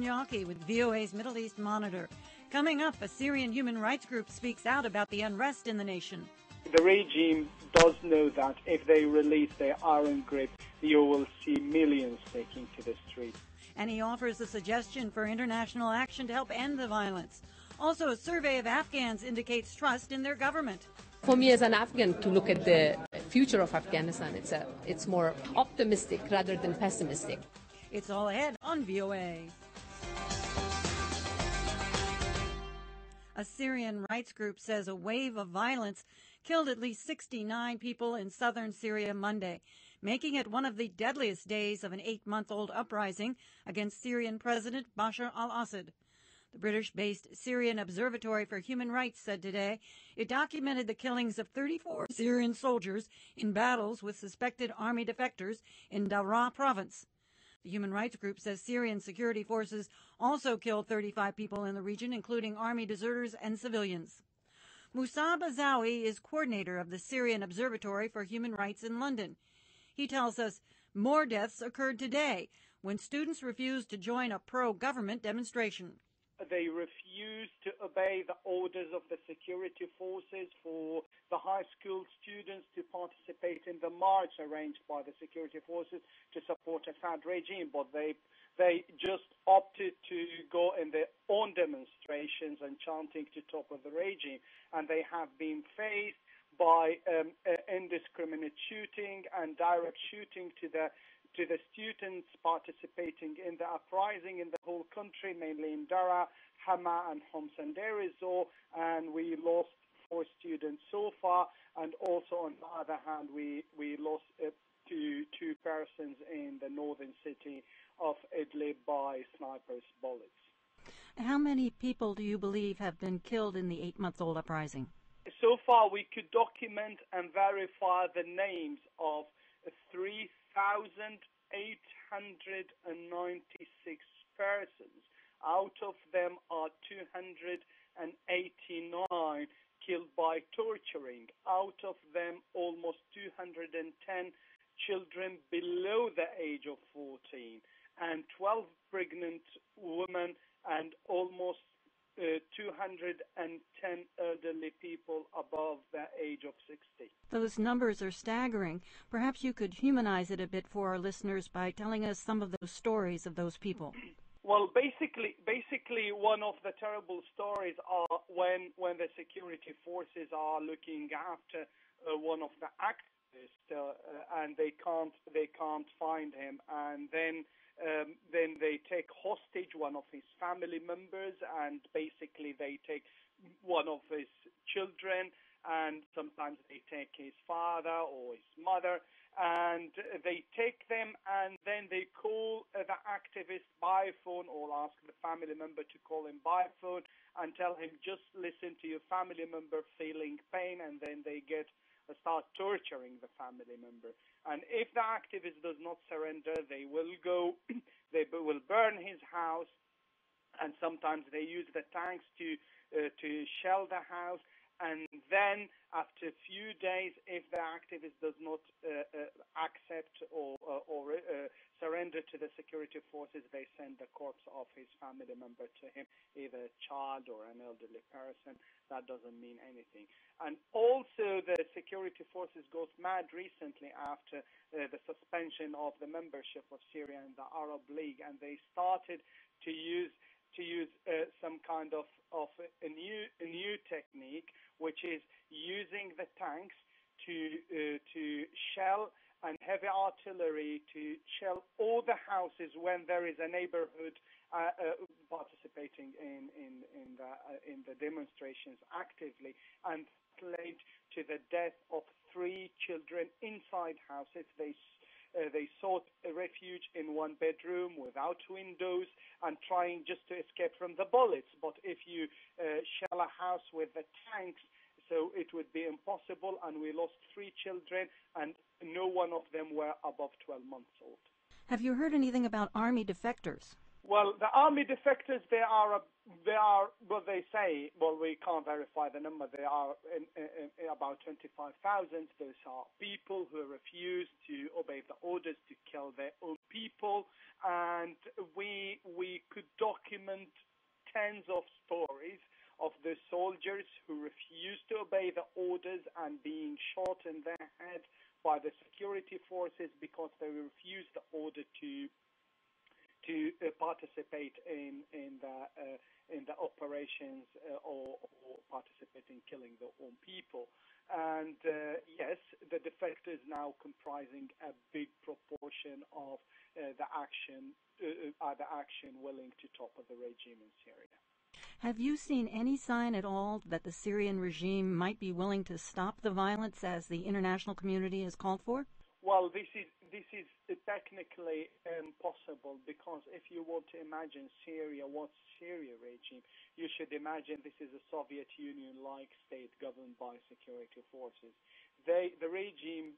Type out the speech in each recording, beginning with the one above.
Yaki with VOA's Middle East Monitor. Coming up, a Syrian human rights group speaks out about the unrest in the nation. The regime does know that if they release their iron grip, you will see millions taking to the streets. And he offers a suggestion for international action to help end the violence. Also, a survey of Afghans indicates trust in their government. For me as an Afghan, to look at the future of Afghanistan, it's more optimistic rather than pessimistic. It's all ahead on VOA. A Syrian rights group says a wave of violence killed at least 69 people in southern Syria Monday, making it one of the deadliest days of an 8-month-old uprising against Syrian President Bashar al-Assad. The British-based Syrian Observatory for Human Rights said today it documented the killings of 34 Syrian soldiers in battles with suspected army defectors in Daraa province. The human rights group says Syrian security forces also killed 35 people in the region, including army deserters and civilians. Moussa Bazawi is coordinator of the Syrian Observatory for Human Rights in London. He tells us more deaths occurred today when students refused to join a pro-government demonstration. They refused to obey the orders of the security forces for the high school students to participate in the march arranged by the security forces to support Assad regime, but they just opted to go in their own demonstrations and chanting to topple the regime, and they have been faced by indiscriminate shooting and direct shooting to the students participating in the uprising in the whole country, mainly in Daraa, Hama, and Homs and Deir ez-Zor, and we lost 4 students so far, and also on the other hand, we lost 2 persons in the northern city of Idlib by snipers' bullets. How many people do you believe have been killed in the 8-month-old uprising? So far, we could document and verify the names of 3,896 persons. Out of them are 289 killed by torturing. Out of them, almost 210 children below the age of 14, and 12 pregnant women, and almost 210 elderly people above the age of 60. Those numbers are staggering. Perhaps you could humanize it a bit for our listeners by telling us some of those stories of those people. Well, basically, one of the terrible stories are when the security forces are looking after one of the activists, and they can't find him, and then they take hostage one of his family members, and basically they take one of his children, and sometimes they take his father or his mother, and they take them, and then they call the activist by phone, or ask the family member to call him by phone and tell him, just listen to your family member feeling pain, and then they start torturing the family member. And if the activist does not surrender, they will burn his house, and sometimes they use the tanks to shell the house. And then, after a few days, if the activist does not accept or surrender to the security forces, they send the corpse of his family member to him, either a child or an elderly person. That doesn't mean anything. And also, the security forces got mad recently after the suspension of the membership of Syria in the Arab League, and they started to use some kind of a new technique, which is using the tanks to shell and heavy artillery to shell all the houses when there is a neighborhood participating in the demonstrations actively, and led to the death of 3 children inside houses. They sought a refuge in one bedroom without windows and trying just to escape from the bullets. But if you shell a house with the tanks, so it would be impossible, and we lost 3 children, and no one of them were above 12 months old. Have you heard anything about army defectors? Well, the army defectors, they are what they say. Well, we can't verify the number. They are in about 25,000. Those are people who refuse to obey the orders to kill kill their own people. And we could document tens of stories of the soldiers who refused to obey the orders and being shot in their head by the security forces because they refused the order to participate in the operations or participate in killing their own people. And yes, the defectors now comprising a big proportion of the action willing to topple the regime in Syria. Have you seen any sign at all that the Syrian regime might be willing to stop the violence as the international community has called for? Well, this is technically impossible, because if you want to imagine Syria, what's Syria regime? You should imagine this is a Soviet Union-like state governed by security forces. The regime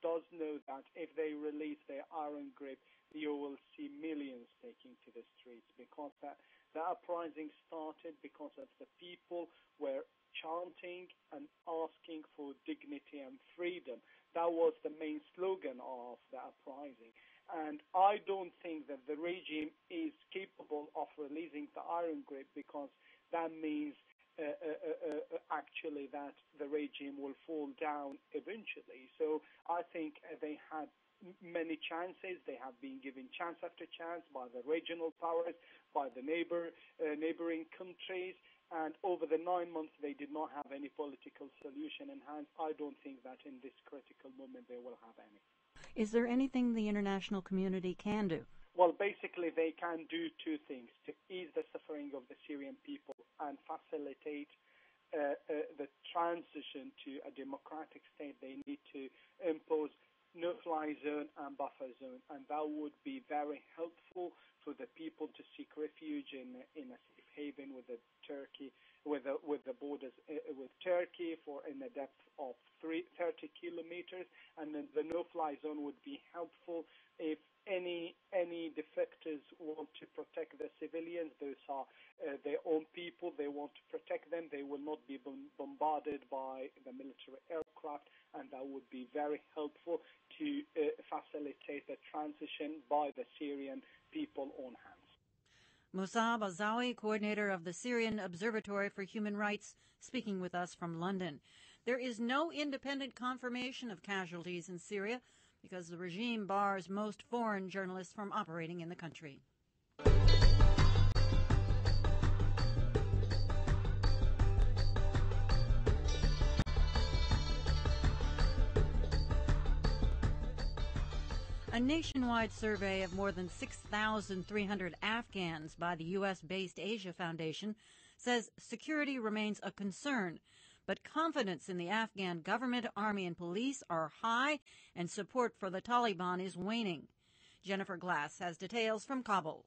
does know that if they release their iron grip, you will see millions taking to the streets, because the uprising started because of the people were chanting and asking for dignity and freedom. That was the main slogan of the uprising. And I don't think that the regime is capable of releasing the iron grip, because that means actually that the regime will fall down eventually. So I think they had many chances. They have been given chance after chance by the regional powers, by the neighboring countries. And over the 9 months, they did not have any political solution in hand. I don't think that in this critical moment they will have any. Is there anything the international community can do? Well, basically, they can do two things: to ease the suffering of the Syrian people and facilitate the transition to a democratic state. They need to impose no-fly zone and buffer zone, and that would be very helpful for the people to seek refuge in a safe haven with Turkey, with the borders with Turkey in a depth of 30 kilometers, and then the no-fly zone would be helpful if any defectors want to protect the civilians. Those are their own people. They want to protect them. They will not be bombarded by the military aircraft, and that would be very helpful to facilitate the transition by the Syrian people on hands. Musab Azawi, coordinator of the Syrian Observatory for Human Rights, speaking with us from London. There is no independent confirmation of casualties in Syria because the regime bars most foreign journalists from operating in the country. A nationwide survey of more than 6,300 Afghans by the U.S.-based Asia Foundation says security remains a concern, but confidence in the Afghan government, army, and police are high, and support for the Taliban is waning. Jennifer Glass has details from Kabul.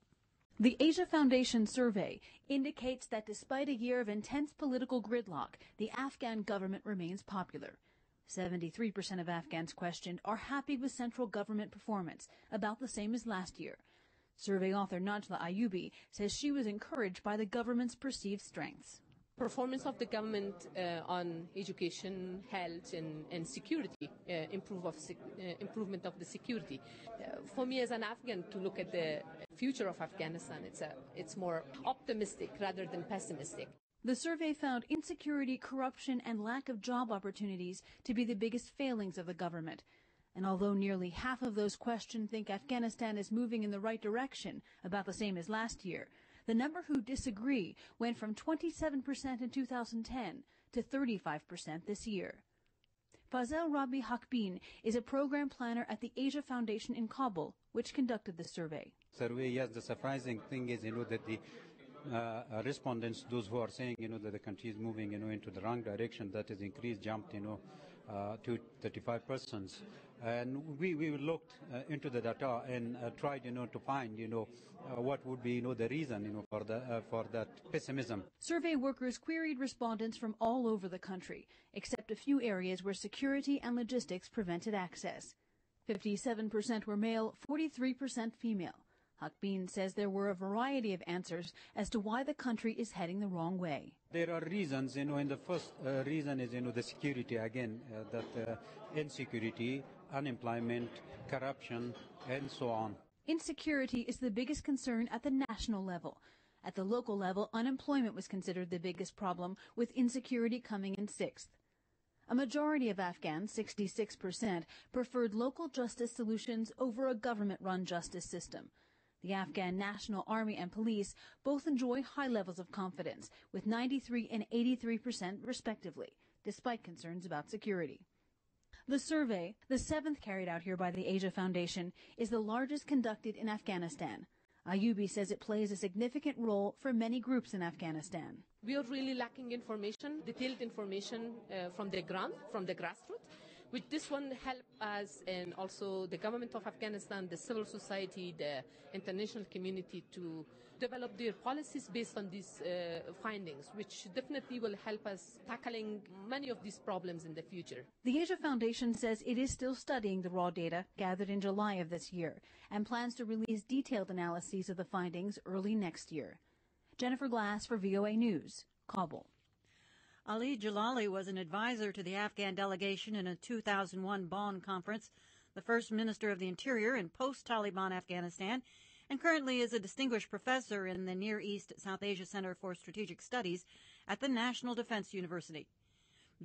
The Asia Foundation survey indicates that despite a year of intense political gridlock, the Afghan government remains popular. 73% of Afghans questioned are happy with central government performance, about the same as last year. Survey author Najla Ayubi says she was encouraged by the government's perceived strengths. Performance of the government on education, health, and security, improvement of the security. For me as an Afghan, to look at the future of Afghanistan, it's more optimistic rather than pessimistic. The survey found insecurity, corruption, and lack of job opportunities to be the biggest failings of the government. And although nearly half of those questioned think Afghanistan is moving in the right direction, about the same as last year, the number who disagree went from 27% in 2010 to 35% this year. Fazel Rabi Hakbin is a program planner at the Asia Foundation in Kabul, which conducted the survey. Yes, the surprising thing is, that the respondents, those who are saying, that the country is moving, into the wrong direction, that is increased, jumped, to 35%. And we looked into the data and tried, to find, what would be, the reason, for that pessimism. Survey workers queried respondents from all over the country, except a few areas where security and logistics prevented access. 57% were male, 43% female. Hakbin says there were a variety of answers as to why the country is heading the wrong way. There are reasons, and the first reason is, the security, again, that insecurity unemployment, corruption, and so on. Insecurity is the biggest concern at the national level. At the local level, unemployment was considered the biggest problem, with insecurity coming in sixth. A majority of Afghans, 66%, preferred local justice solutions over a government-run justice system. The Afghan National Army and police both enjoy high levels of confidence, with 93% and 83% respectively, despite concerns about security. The survey, the seventh carried out here by the Asia Foundation, is the largest conducted in Afghanistan. Ayubi says it plays a significant role for many groups in Afghanistan. We are really lacking information, detailed information from the ground, from the grassroots, which this one help us, and also the government of Afghanistan, the civil society, the international community to develop their policies based on these findings, which definitely will help us tackling many of these problems in the future. The Asia Foundation says it is still studying the raw data gathered in July of this year and plans to release detailed analyses of the findings early next year. Jennifer Glass for VOA News, Kabul. Ali Jalali was an advisor to the Afghan delegation in a 2001 Bonn conference, the first Minister of the Interior in post-Taliban Afghanistan, and currently is a distinguished professor in the Near East South Asia Center for Strategic Studies at the National Defense University.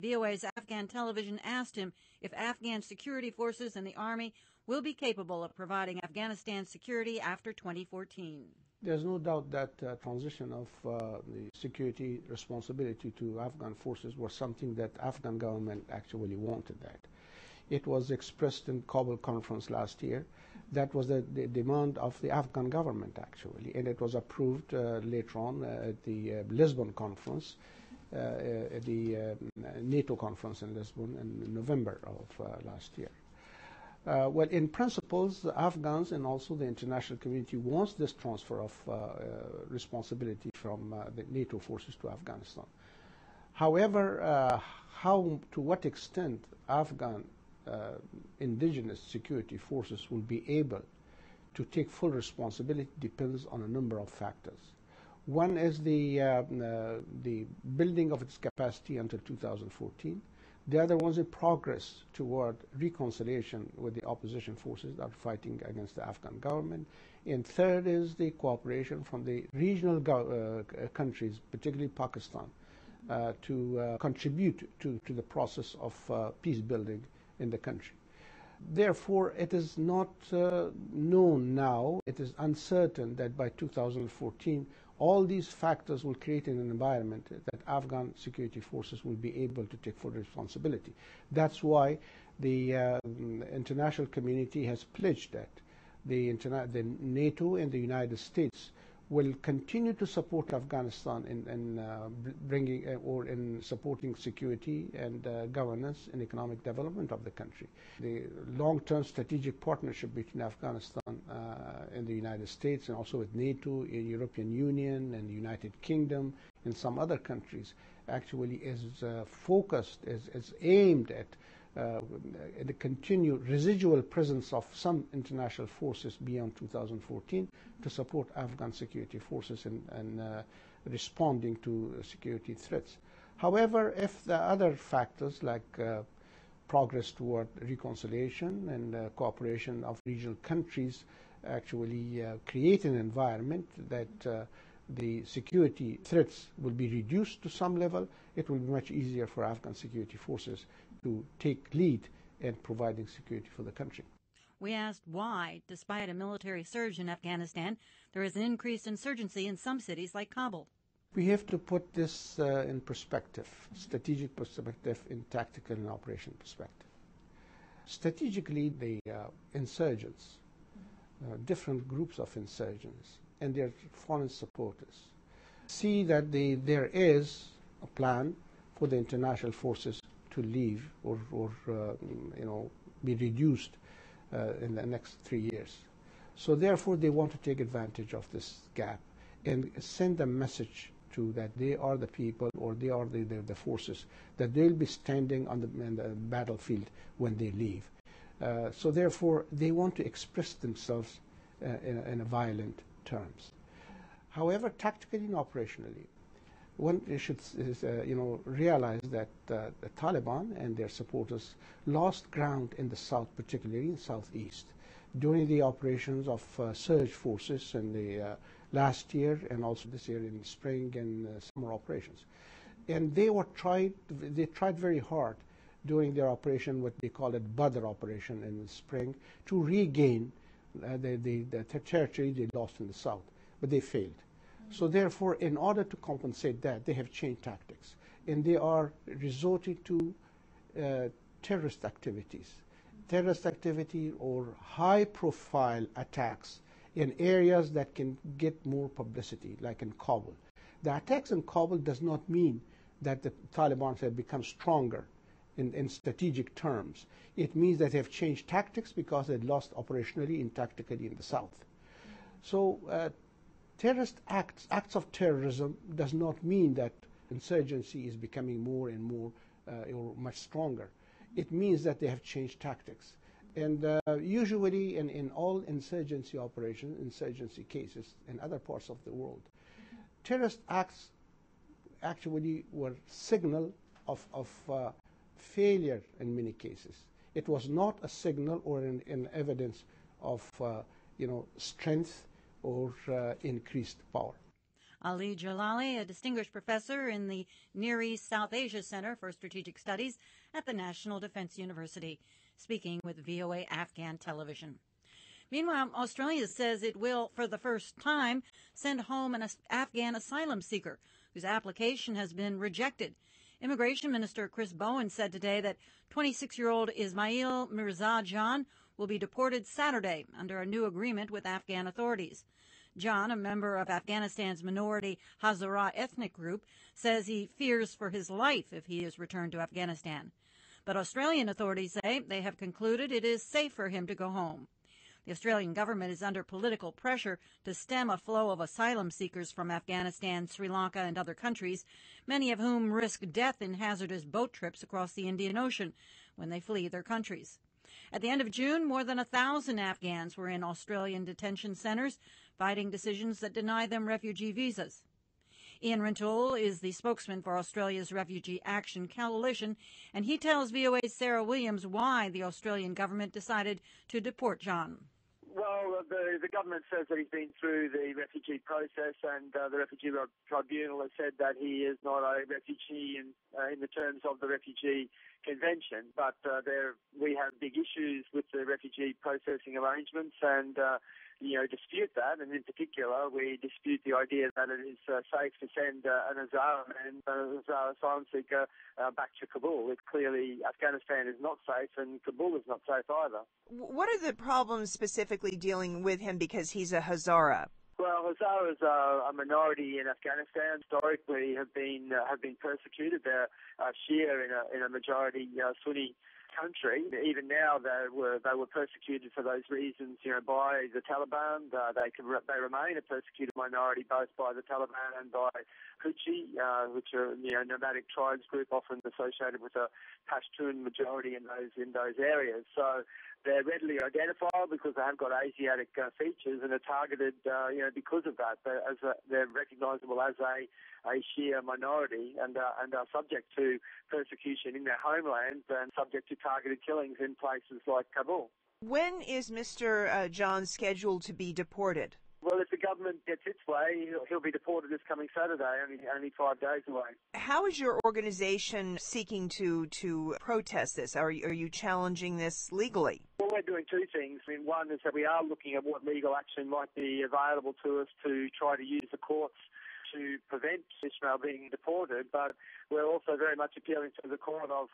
VOA's Afghan television asked him if Afghan security forces and the army will be capable of providing Afghanistan's security after 2014. There's no doubt that transition of the security responsibility to Afghan forces was something that Afghan government actually wanted that. It was expressed in Kabul conference last year. That was the demand of the Afghan government actually, and it was approved later on at the Lisbon conference, at the NATO conference in Lisbon in November of last year. Well, in principles, the Afghans and also the international community wants this transfer of responsibility from the NATO forces to Afghanistan. However, to what extent Afghan indigenous security forces will be able to take full responsibility depends on a number of factors. One is the building of its capacity until 2014. The other one is in progress toward reconciliation with the opposition forces that are fighting against the Afghan government. And third is the cooperation from the regional countries, particularly Pakistan, to contribute to the process of peace building in the country. Therefore, it is not known now, it is uncertain that by 2014 all these factors will create an environment that Afghan security forces will be able to take full responsibility. That's why the international community has pledged that the NATO and the United States will continue to support Afghanistan in bringing or in supporting security and governance and economic development of the country. The long-term strategic partnership between Afghanistan and the United States, and also with NATO, the European Union, and the United Kingdom, and some other countries, actually is focused, is aimed at the continued residual presence of some international forces beyond 2014 to support Afghan security forces in responding to security threats. However, if the other factors like progress toward reconciliation and cooperation of regional countries actually create an environment that the security threats will be reduced to some level, it will be much easier for Afghan security forces to take lead in providing security for the country. We asked why, despite a military surge in Afghanistan, there is an increased insurgency in some cities like Kabul. We have to put this in perspective, strategic perspective, in tactical and operation perspective. Strategically, the insurgents, different groups of insurgents and their foreign supporters see that there is a plan for the international forces to leave or be reduced in the next 3 years. So therefore they want to take advantage of this gap and send a message to that they are the people, or they are the forces, that they'll be standing on the battlefield when they leave. So therefore they want to express themselves in a violent terms. However, tactically and operationally, one should realize that the Taliban and their supporters lost ground in the south, particularly in southeast, during the operations of surge forces in the last year and also this year in spring and summer operations. And they tried very hard during their operation, what they call it Badr operation in the spring, to regain the territory they lost in the south, but they failed. So therefore, in order to compensate that, they have changed tactics, and they are resorting to terrorist activities or high-profile attacks in areas that can get more publicity, like in Kabul. The attacks in Kabul does not mean that the Taliban have become stronger in strategic terms. It means that they have changed tactics because they lost operationally and tactically in the south. So terrorist acts of terrorism does not mean that insurgency is becoming more and more or much stronger. It means that they have changed tactics. And usually in all insurgency operations, insurgency cases in other parts of the world, terrorist acts actually were signal of failure in many cases. It was not a signal or an evidence of strength or increased power. Ali Jalali, a distinguished professor in the Near East South Asia Center for Strategic Studies at the National Defense University, speaking with VOA Afghan Television. Meanwhile, Australia says it will, for the first time, send home an Afghan asylum seeker whose application has been rejected. Immigration Minister Chris Bowen said today that 26-year-old Ismail Mirza Jan will be deported Saturday under a new agreement with Afghan authorities. Jan, a member of Afghanistan's minority Hazara ethnic group, says he fears for his life if he is returned to Afghanistan. But Australian authorities say they have concluded it is safe for him to go home. The Australian government is under political pressure to stem a flow of asylum seekers from Afghanistan, Sri Lanka, and other countries, many of whom risk death in hazardous boat trips across the Indian Ocean when they flee their countries. At the end of June, more than 1,000 Afghans were in Australian detention centers, fighting decisions that deny them refugee visas. Ian Rintoul is the spokesman for Australia's Refugee Action Coalition, and he tells VOA's Sarah Williams why the Australian government decided to deport John. Well, the government says that he's been through the refugee process, and the Refugee Tribunal has said that he is not a refugee in the terms of the Refugee Convention. But we have big issues with the refugee processing arrangements, and dispute that. And in particular, we dispute the idea that it is safe to send an asylum seeker back to Kabul. Clearly, Afghanistan is not safe, and Kabul is not safe either. What are the problems specifically dealing with him because he's a Hazara? Well, Hazaras are a minority in Afghanistan. Historically, have been persecuted. They're Shia in a majority Sunni country. Even now, they were persecuted for those reasons, by the Taliban. They remain a persecuted minority both by the Taliban and by Kutchi, which are nomadic tribes group often associated with a Pashtun majority in those areas. So they're readily identifiable because they have got Asiatic features and are targeted, because of that. They're recognisable as a Shia minority and are subject to persecution in their homeland and subject to targeted killings in places like Kabul. When is Mr. John scheduled to be deported? Well, if the government gets its way, he'll be deported this coming Saturday, only 5 days away. How is your organization seeking to protest this? Are you challenging this legally? Well, we're doing two things. One is that we are looking at what legal action might be available to us to try to use the courts to prevent Ismail being deported, but we're also very much appealing to the court of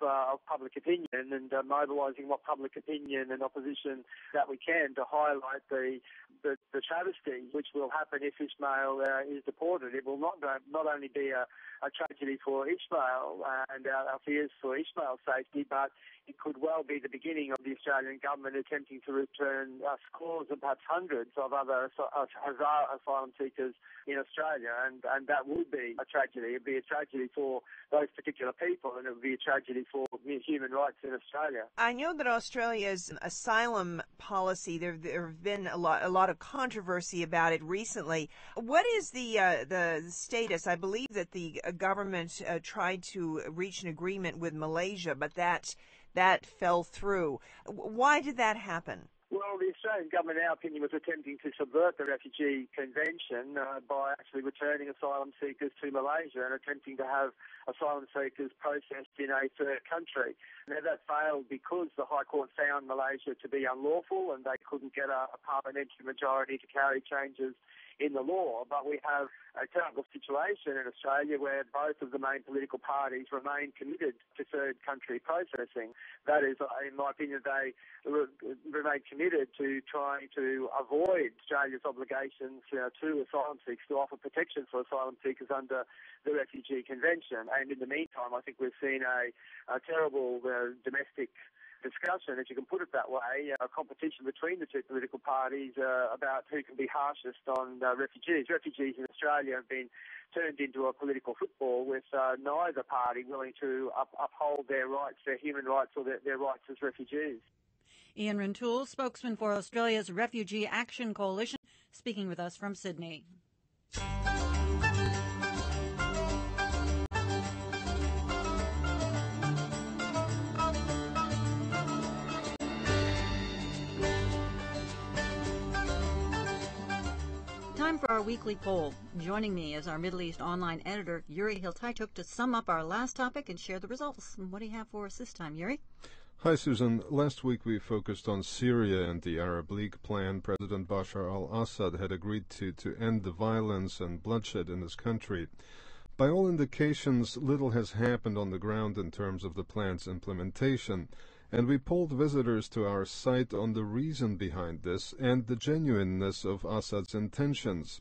public opinion and mobilising what public opinion and opposition that we can to highlight the travesty which will happen if Ismail is deported. It will not only be a tragedy for Ismail and our fears for Ismail's safety, but it could well be the beginning of the Australian government attempting to return scores and perhaps hundreds of other Hazara asylum seekers in Australia, and that would be a tragedy. It would be a tragedy for those particular people, and it would be a tragedy for human rights in Australia. I know that Australia's asylum policy, there have been a lot of controversy about it recently. What is the status? I believe that the government tried to reach an agreement with Malaysia, but that fell through. Why did that happen? Well, the Australian government, in our opinion, was attempting to subvert the Refugee Convention by actually returning asylum seekers to Malaysia and attempting to have asylum seekers processed in a third country. Now, that failed because the High Court found Malaysia to be unlawful and they couldn't get a parliamentary majority to carry changes in the law. But we have a terrible situation in Australia where both of the main political parties remain committed to third country processing. That is, in my opinion, they remain committed to trying to avoid Australia's obligations to asylum seekers, to offer protection for asylum seekers under the Refugee Convention. And in the meantime, I think we've seen a terrible domestic discussion, if you can put it that way, a competition between the two political parties about who can be harshest on refugees. Refugees in Australia have been turned into a political football with neither party willing to uphold their rights, their human rights, or their rights as refugees. Ian Rintoul, spokesman for Australia's Refugee Action Coalition, speaking with us from Sydney. Time for our weekly poll. Joining me is our Middle East online editor, Yuri Hiltaituk, to sum up our last topic and share the results. What do you have for us this time, Yuri? Hi, Susan. Last week we focused on Syria and the Arab League plan President Bashar al-Assad had agreed to end the violence and bloodshed in his country. By all indications, little has happened on the ground in terms of the plan's implementation, and we polled visitors to our site on the reason behind this and the genuineness of Assad's intentions.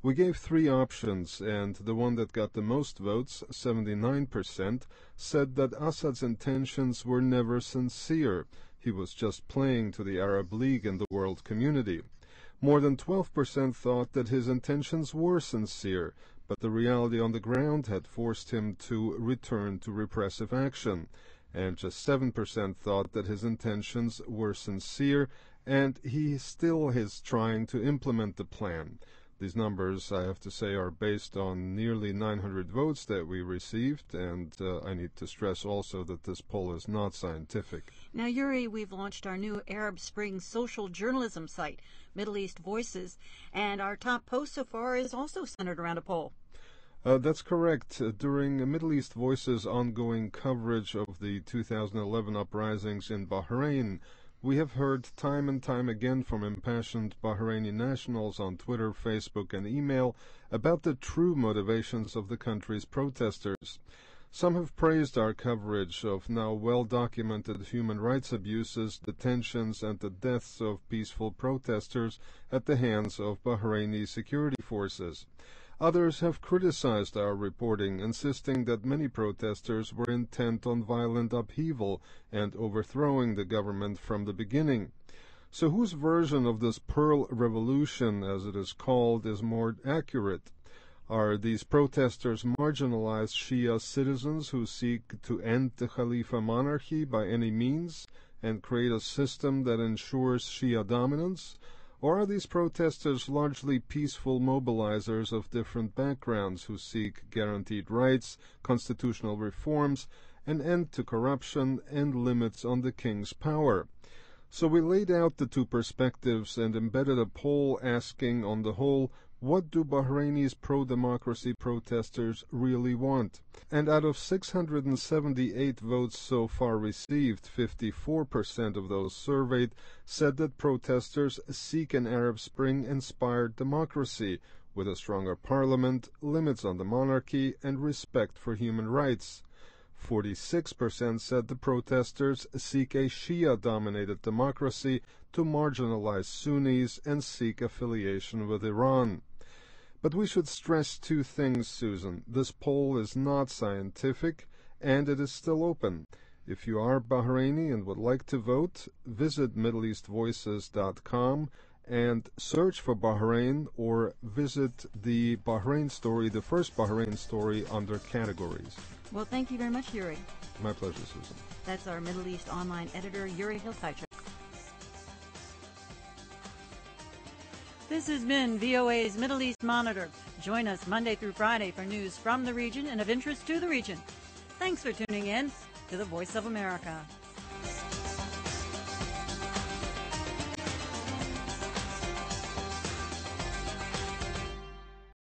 We gave three options, and the one that got the most votes, 79%, said that Assad's intentions were never sincere. He was just playing to the Arab League and the world community. More than 12% thought that his intentions were sincere, but the reality on the ground had forced him to return to repressive action. And just 7% thought that his intentions were sincere, and he still is trying to implement the plan. These numbers, I have to say, are based on nearly 900 votes that we received, and I need to stress also that this poll is not scientific. Now, Yuri, we've launched our new Arab Spring social journalism site, Middle East Voices, and our top post so far is also centered around a poll. That's correct. During Middle East Voices' ongoing coverage of the 2011 uprisings in Bahrain, we have heard time and time again from impassioned Bahraini nationals on Twitter, Facebook, and email about the true motivations of the country's protesters. Some have praised our coverage of now well-documented human rights abuses, detentions, and the deaths of peaceful protesters at the hands of Bahraini security forces. Others have criticized our reporting, insisting that many protesters were intent on violent upheaval and overthrowing the government from the beginning. So whose version of this Pearl Revolution, as it is called, is more accurate? Are these protesters marginalized Shia citizens who seek to end the Khalifa monarchy by any means and create a system that ensures Shia dominance? Or are these protesters largely peaceful mobilizers of different backgrounds who seek guaranteed rights, constitutional reforms, an end to corruption, and limits on the king's power? So we laid out the two perspectives and embedded a poll asking, on the whole, what do Bahrainis pro-democracy protesters really want? And out of 678 votes so far received, 54% of those surveyed said that protesters seek an Arab Spring-inspired democracy with a stronger parliament, limits on the monarchy, and respect for human rights. 46% said the protesters seek a Shia-dominated democracy to marginalize Sunnis and seek affiliation with Iran. But we should stress two things, Susan. This poll is not scientific, and it is still open. If you are Bahraini and would like to vote, visit MiddleEastVoices.com and search for Bahrain, or visit the Bahrain story, the first Bahrain story, under categories. Well, thank you very much, Yuri. My pleasure, Susan. That's our Middle East online editor, Yuri Hiltaichuk. This has been VOA's Middle East Monitor. Join us Monday through Friday for news from the region and of interest to the region. Thanks for tuning in to the Voice of America.